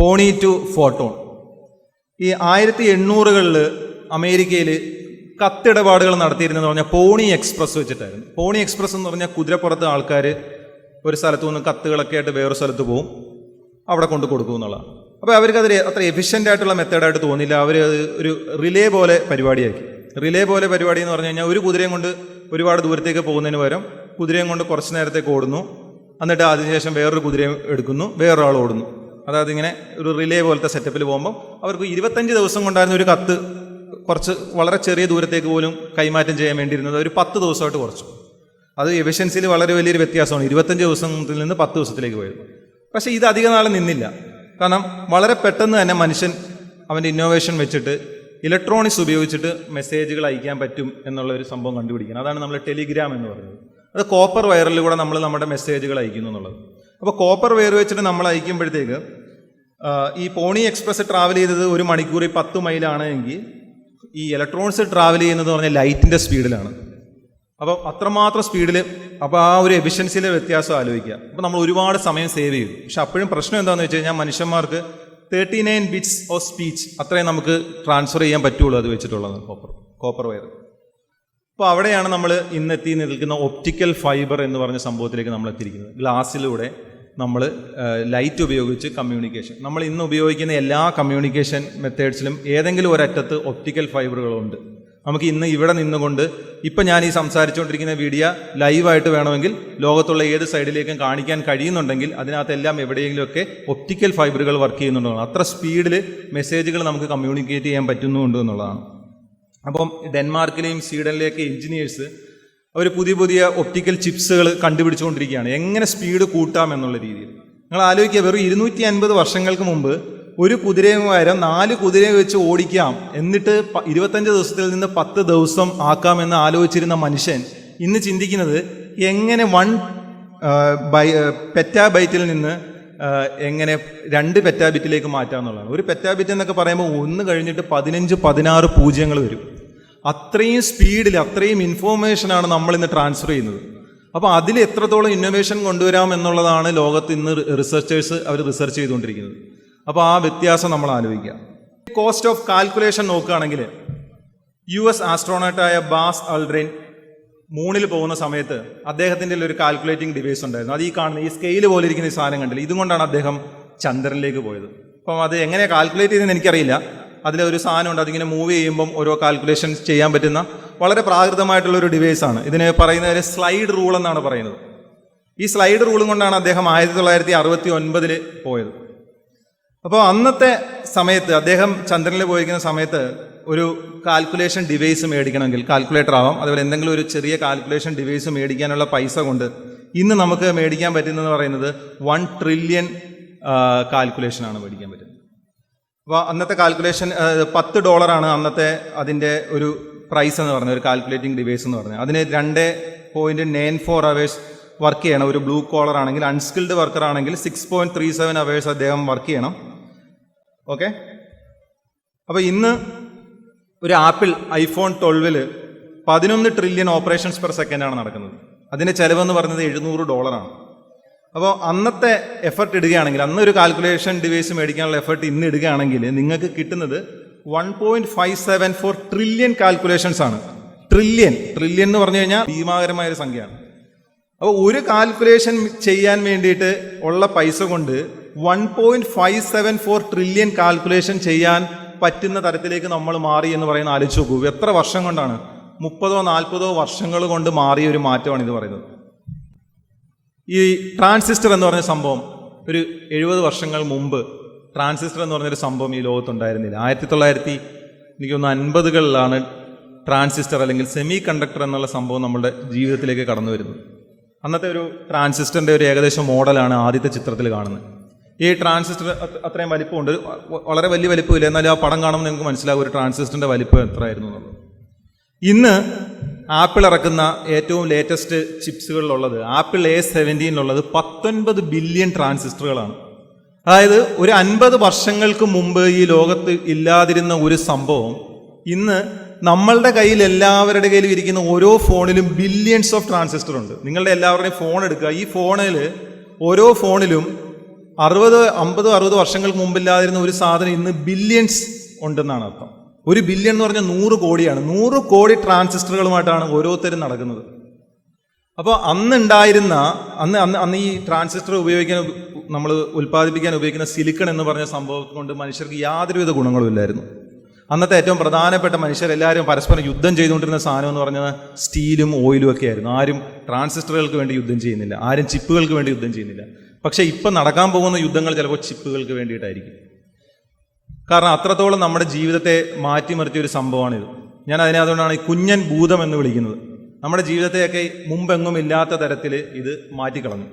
പോണി to photon. ഈ 1800-കളിൽ അമേരിക്കയിൽ കത്തിടപാടുകൾ നടത്തിയിരുന്നെന്ന് പറഞ്ഞാൽ പോണി എക്സ്പ്രസ് വെച്ചിട്ടായിരുന്നു. പോണി എക്സ്പ്രസ് എന്ന് പറഞ്ഞാൽ കുതിരപ്പുറത്ത് ആൾക്കാർ ഒരു സ്ഥലത്തു നിന്ന് കത്തുകളൊക്കെ ആയിട്ട് വേറൊരു സ്ഥലത്ത് പോകും, അവിടെ കൊണ്ട് കൊടുക്കും എന്നുള്ളതാണ്. അപ്പോൾ അവർക്ക് അത് അത്ര എഫിഷ്യൻ്റ് ആയിട്ടുള്ള മെത്തേഡായിട്ട് തോന്നിയില്ല. അവർ അത് ഒരു റിലേ പോലെ പരിപാടിയാക്കി. റിലേ പോലെ പരിപാടി എന്ന് പറഞ്ഞു കഴിഞ്ഞാൽ ഒരു കുതിരയും കൊണ്ട് ഒരുപാട് ദൂരത്തേക്ക് പോകുന്നതിന് പകരം കുതിരയും കൊണ്ട് കുറച്ച് നേരത്തേക്ക് ഓടുന്നു, എന്നിട്ട് അതിനുശേഷം വേറൊരു കുതിരയും എടുക്കുന്നു, വേറൊരാൾ ഓടുന്നു. അതായത് ഇങ്ങനെ ഒരു റിലേ പോലത്തെ സെറ്റപ്പിൽ പോകുമ്പോൾ അവർക്ക് 25 ദിവസം കൊണ്ടായിരുന്ന ഒരു കത്ത് കുറച്ച് വളരെ ചെറിയ ദൂരത്തേക്ക് പോലും കൈമാറ്റം ചെയ്യാൻ വേണ്ടിയിരുന്നത് ഒരു 10 ദിവസമായിട്ട് കുറച്ചു. അത് എഫിഷ്യൻസിയിൽ വളരെ വലിയൊരു വ്യത്യാസമാണ്. 25 ദിവസത്തിൽ നിന്ന് 10 ദിവസത്തിലേക്ക് പോയത്. പക്ഷേ ഇത് അധിക നാൾ നിന്നില്ല. കാരണം വളരെ പെട്ടെന്ന് തന്നെ മനുഷ്യൻ അവൻ്റെ ഇന്നോവേഷൻ വെച്ചിട്ട് ഇലക്ട്രോണിക്സ് ഉപയോഗിച്ചിട്ട് മെസ്സേജുകൾ അയക്കാൻ പറ്റും എന്നുള്ള ഒരു സംഭവം കണ്ടുപിടിക്കണം. അതാണ് നമ്മൾ ടെലിഗ്രാം എന്ന് പറയുന്നത്. അത് കോപ്പർ വയറിലൂടെ നമ്മൾ നമ്മുടെ മെസ്സേജുകൾ അയക്കുന്നു എന്നുള്ളത്. അപ്പോൾ കോപ്പർ വയർ വെച്ചിട്ട് നമ്മൾ അയക്കുമ്പോഴത്തേക്ക് ഈ പോണി എക്സ്പ്രസ് ട്രാവൽ ചെയ്തത് 1 മണിക്കൂറിൽ 10 മൈലാണ് എങ്കിൽ ഈ ഇലക്ട്രോണിക്സ് ട്രാവൽ ചെയ്യുന്നത് പറഞ്ഞാൽ ലൈറ്റിൻ്റെ സ്പീഡിലാണ്. അപ്പോൾ അത്രമാത്രം സ്പീഡിൽ, അപ്പോൾ ആ ഒരു എഫിഷ്യൻസിയിലെ വ്യത്യാസം ആലോചിക്കുക. അപ്പോൾ നമ്മൾ ഒരുപാട് സമയം സേവ് ചെയ്തു. പക്ഷെ അപ്പോഴും പ്രശ്നം എന്താണെന്ന് വെച്ച് കഴിഞ്ഞാൽ മനുഷ്യന്മാർക്ക് 39 ബിറ്റ്സ് ഓഫ് സ്പീച്ച് അത്രയും നമുക്ക് ട്രാൻസ്ഫർ ചെയ്യാൻ പറ്റുള്ളൂ അത് വെച്ചിട്ടുള്ളത് കോപ്പർ വയർ. അപ്പോൾ അവിടെയാണ് നമ്മൾ ഇന്നെത്തി നിൽക്കുന്ന ഒപ്റ്റിക്കൽ ഫൈബർ എന്ന് പറഞ്ഞ സംഭവത്തിലേക്ക് നമ്മൾ എത്തിയിരിക്കുന്നത്. ഗ്ലാസ്സിലൂടെ നമ്മൾ ലൈറ്റ് ഉപയോഗിച്ച് കമ്മ്യൂണിക്കേഷൻ. നമ്മൾ ഇന്ന് ഉപയോഗിക്കുന്ന എല്ലാ കമ്മ്യൂണിക്കേഷൻ മെത്തേഡ്സിലും ഏതെങ്കിലും ഒരറ്റത്ത് ഒപ്റ്റിക്കൽ ഫൈബറുകളുണ്ട്. നമുക്ക് ഇന്ന് ഇവിടെ നിന്നുകൊണ്ട് ഇപ്പം ഞാൻ ഈ സംസാരിച്ചുകൊണ്ടിരിക്കുന്ന വീഡിയോ ലൈവായിട്ട് വേണമെങ്കിൽ ലോകത്തുള്ള ഏത് സൈഡിലേക്കും കാണിക്കാൻ കഴിയുന്നുണ്ടെങ്കിൽ അതിനകത്തെല്ലാം എവിടെയെങ്കിലുമൊക്കെ ഒപ്റ്റിക്കൽ ഫൈബറുകൾ വർക്ക് ചെയ്യുന്നുണ്ടെന്നാണ്. അത്ര സ്പീഡിൽ മെസ്സേജുകൾ നമുക്ക് കമ്മ്യൂണിക്കേറ്റ് ചെയ്യാൻ പറ്റുന്നുണ്ട് എന്നുള്ളതാണ്. അപ്പം ഡെൻമാർക്കിലെയും സ്വീഡനിലെയൊക്കെ എഞ്ചിനീയേഴ്സ് അവർ പുതിയ ഒപ്റ്റിക്കൽ ചിപ്സുകൾ കണ്ടുപിടിച്ചുകൊണ്ടിരിക്കുകയാണ്. എങ്ങനെ സ്പീഡ് കൂട്ടാം എന്നുള്ള രീതിയിൽ. നിങ്ങൾ ആലോചിക്കുക, വെറും 250 വർഷങ്ങൾക്ക് മുമ്പ് ഒരു കുതിരയും പകരം 4 കുതിരയെ വെച്ച് ഓടിക്കാം, എന്നിട്ട് 25 ദിവസത്തിൽ നിന്ന് 10 ദിവസം ആക്കാമെന്ന് ആലോചിച്ചിരുന്ന മനുഷ്യൻ ഇന്ന് ചിന്തിക്കുന്നത് എങ്ങനെ 1 പെറ്റാബൈറ്റിൽ നിന്ന് എങ്ങനെ 2 പെറ്റാബിറ്റിലേക്ക് മാറ്റാം എന്നുള്ളതാണ്. ഒരു പെറ്റാബിറ്റ് എന്നൊക്കെ പറയുമ്പോൾ 1 കഴിഞ്ഞിട്ട് 15-16 പൂജ്യങ്ങൾ വരും. അത്രയും സ്പീഡിൽ അത്രയും ഇൻഫോർമേഷനാണ് നമ്മളിന്ന് ട്രാൻസ്ഫർ ചെയ്യുന്നത്. അപ്പോൾ അതിൽ എത്രത്തോളം ഇന്നോവേഷൻ കൊണ്ടുവരാം എന്നുള്ളതാണ് ലോകത്ത് ഇന്ന് റിസർച്ചേഴ്സ് അവർ റിസർച്ച് ചെയ്തുകൊണ്ടിരിക്കുന്നത്. അപ്പോൾ ആ വ്യത്യാസം നമ്മൾ ആലോചിക്കുക. കോസ്റ്റ് ഓഫ് കാൽക്കുലേഷൻ നോക്കുകയാണെങ്കിൽ US ആസ്ട്രോണോട്ടായ ബാസ് അൾഡ്രിൻ മൂണിൽ പോകുന്ന സമയത്ത് അദ്ദേഹത്തിൻ്റെ ഒരു കാൽക്കുലേറ്റിംഗ് ഡിവൈസ് ഉണ്ടായിരുന്നു. അത് ഈ കാണുന്ന ഈ സ്കെയിൽ പോലെ ഇരിക്കുന്ന ഈ സാധനം കണ്ടില്ല, ഇതുകൊണ്ടാണ് അദ്ദേഹം ചന്ദ്രനിലേക്ക് പോയത്. അപ്പം അത് എങ്ങനെ കാൽക്കുലേറ്റ് ചെയ്തെന്ന് എനിക്കറിയില്ല. അതിലൊരു സാധനമുണ്ട്, അതിങ്ങനെ മൂവ് ചെയ്യുമ്പം ഓരോ കാൽക്കുലേഷൻ ചെയ്യാൻ പറ്റുന്ന വളരെ പ്രാകൃതമായിട്ടുള്ളൊരു ഡിവൈസാണ്. ഇതിന് പറയുന്നത് സ്ലൈഡ് റൂൾ എന്നാണ് പറയുന്നത്. ഈ സ്ലൈഡ് റൂളും കൊണ്ടാണ് അദ്ദേഹം 1969 പോയത്. അപ്പോൾ അന്നത്തെ സമയത്ത് അദ്ദേഹം ചന്ദ്രനിൽ പോയിരിക്കുന്ന സമയത്ത് ഒരു കാൽക്കുലേഷൻ ഡിവൈസ് മേടിക്കണമെങ്കിൽ, കാൽക്കുലേറ്റർ ആവാം, അതുപോലെ എന്തെങ്കിലും ഒരു ചെറിയ കാൽക്കുലേഷൻ ഡിവൈസ് മേടിക്കാനുള്ള പൈസ കൊണ്ട് ഇന്ന് നമുക്ക് മേടിക്കാൻ പറ്റുന്നതെന്ന് പറയുന്നത് 1 ട്രില്യൺ കാൽക്കുലേഷനാണ് മേടിക്കാൻ പറ്റുന്നത്. അപ്പോൾ അന്നത്തെ കാൽക്കുലേഷൻ $10 അന്നത്തെ അതിൻ്റെ ഒരു പ്രൈസ് എന്ന് പറഞ്ഞത്, ഒരു കാൽക്കുലേറ്റിംഗ് ഡിവൈസ് എന്ന് പറഞ്ഞത്. അതിന് 2.94 അവേഴ്സ് വർക്ക് ചെയ്യണം. ഒരു ബ്ലൂ കോളർ ആണെങ്കിൽ, അൺസ്കിൽഡ് വർക്കർ ആണെങ്കിൽ 6.37 അവേഴ്സ് അദ്ദേഹം വർക്ക് ചെയ്യണം. ഓക്കെ. അപ്പോൾ ഇന്ന് ഒരു Apple iPhone 12 11 trillion operations per സെക്കൻഡാണ് നടക്കുന്നത്. അതിൻ്റെ ചിലവെന്ന് പറയുന്നത് $700 ആണ്. അപ്പോൾ അന്നത്തെ എഫർട്ട് ഇടുകയാണെങ്കിൽ, അന്നൊരു കാൽക്കുലേഷൻ ഡിവൈസ് മേടിക്കാനുള്ള എഫർട്ട് ഇന്ന് ഇടുകയാണെങ്കിൽ നിങ്ങൾക്ക് കിട്ടുന്നത് 1.574 ട്രില്യൺ കാൽക്കുലേഷൻസ് ആണ്. ട്രില്യൺ എന്ന് പറഞ്ഞു കഴിഞ്ഞാൽ ഭീമാകരമായൊരു സംഖ്യയാണ്. അപ്പോൾ ഒരു കാൽക്കുലേഷൻ ചെയ്യാൻ വേണ്ടിയിട്ട് ഉള്ള പൈസ കൊണ്ട് 1.574 ട്രില്യൺ കാൽക്കുലേഷൻ ചെയ്യാൻ പറ്റുന്ന തരത്തിലേക്ക് നമ്മൾ മാറി എന്ന് പറയുന്ന ആലോചിച്ച് നോക്കൂ. എത്ര വർഷം കൊണ്ടാണ്? 30-40 വർഷങ്ങൾ കൊണ്ട് മാറിയ ഒരു മാറ്റമാണ് ഇത് പറയുന്നത്. ഈ ട്രാൻസിസ്റ്റർ എന്ന് പറഞ്ഞ സംഭവം ഒരു 70 വർഷങ്ങൾ മുമ്പ് ട്രാൻസിസ്റ്റർ എന്ന് പറഞ്ഞൊരു സംഭവം ഈ ലോകത്തുണ്ടായിരുന്നില്ല. 1950-കളിലാണ് ട്രാൻസിസ്റ്റർ അല്ലെങ്കിൽ സെമി കണ്ടക്ടർ എന്നുള്ള സംഭവം നമ്മുടെ ജീവിതത്തിലേക്ക് കടന്നു വരുന്നത്. അന്നത്തെ ഒരു ട്രാൻസിസ്റ്ററിൻ്റെ ഒരു ഏകദേശം മോഡലാണ് ആദ്യത്തെ ചിത്രത്തിൽ കാണുന്നത്. ഈ ട്രാൻസിസ്റ്റർ അത്രയും വലിപ്പമുണ്ട്, വളരെ വലിയ വലിപ്പമില്ല, എന്നാലും ആ പടം കാണുമ്പോൾ നിങ്ങൾക്ക് മനസ്സിലാകും ഒരു ട്രാൻസിസ്റ്ററിൻ്റെ വലിപ്പം എത്രയായിരുന്നു എന്നുള്ളത്. ഇന്ന് ആപ്പിൾ ഇറക്കുന്ന ഏറ്റവും ലേറ്റസ്റ്റ് ചിപ്സുകളിലുള്ളത്, ആപ്പിൾ A17 19 ബില്യൺ ട്രാൻസിസ്റ്ററുകളാണ്. അതായത് ഒരു 50 വർഷങ്ങൾക്ക് മുമ്പ് ഈ ലോകത്ത് ഇല്ലാതിരുന്ന ഒരു സംഭവം ഇന്ന് നമ്മളുടെ കയ്യിൽ, എല്ലാവരുടെ കയ്യിലും ഇരിക്കുന്ന ഓരോ ഫോണിലും ബില്യൺസ് ഓഫ് ട്രാൻസിസ്റ്റർ ഉണ്ട്. നിങ്ങളുടെ എല്ലാവരുടെയും ഫോൺ എടുക്കുക, ഈ ഫോണിൽ ഓരോ ഫോണിലും 50-60 വർഷങ്ങൾക്ക് മുമ്പില്ലാതിരുന്ന ഒരു സാധനം ഇന്ന് ബില്യൺസ് ഉണ്ടെന്നാണ് അർത്ഥം. 1 ബില്യൺ എന്ന് പറഞ്ഞാൽ 100 കോടിയാണ്. 100 കോടി ട്രാൻസിസ്റ്ററുകളുമായിട്ടാണ് ഓരോരുത്തരും നടക്കുന്നത്. അപ്പോൾ അന്ന് ഈ ട്രാൻസിസ്റ്റർ നമ്മൾ ഉൽപ്പാദിപ്പിക്കാൻ ഉപയോഗിക്കുന്ന സിലിക്കൺ എന്ന് പറഞ്ഞ സംഭവം കൊണ്ട് മനുഷ്യർക്ക് യാതൊരുവിധ ഗുണങ്ങളും ഇല്ലായിരുന്നു. അന്നത്തെ ഏറ്റവും പ്രധാനപ്പെട്ട മനുഷ്യരെല്ലാവരും പരസ്പരം യുദ്ധം ചെയ്തുകൊണ്ടിരുന്ന സാധനം എന്ന് പറഞ്ഞാൽ സ്റ്റീലും ഓയിലും ഒക്കെ ആയിരുന്നു. ആരും ട്രാൻസിസ്റ്ററുകൾക്ക് വേണ്ടി യുദ്ധം ചെയ്യുന്നില്ല, ആരും ചിപ്പുകൾക്ക് വേണ്ടി യുദ്ധം ചെയ്യുന്നില്ല. പക്ഷേ ഇപ്പം നടക്കാൻ പോകുന്ന യുദ്ധങ്ങൾ ചിലപ്പോൾ ചിപ്പുകൾക്ക് വേണ്ടിയിട്ടായിരിക്കും. കാരണം അത്രത്തോളം നമ്മുടെ ജീവിതത്തെ മാറ്റിമറിച്ച ഒരു സംഭവമാണിത്. ഞാൻ അതുകൊണ്ടാണ് ഈ കുഞ്ഞൻ ഭൂതം എന്ന് വിളിക്കുന്നത്. നമ്മുടെ ജീവിതത്തെയൊക്കെ മുമ്പെങ്ങും ഇല്ലാത്ത തരത്തിൽ ഇത് മാറ്റിക്കളഞ്ഞു.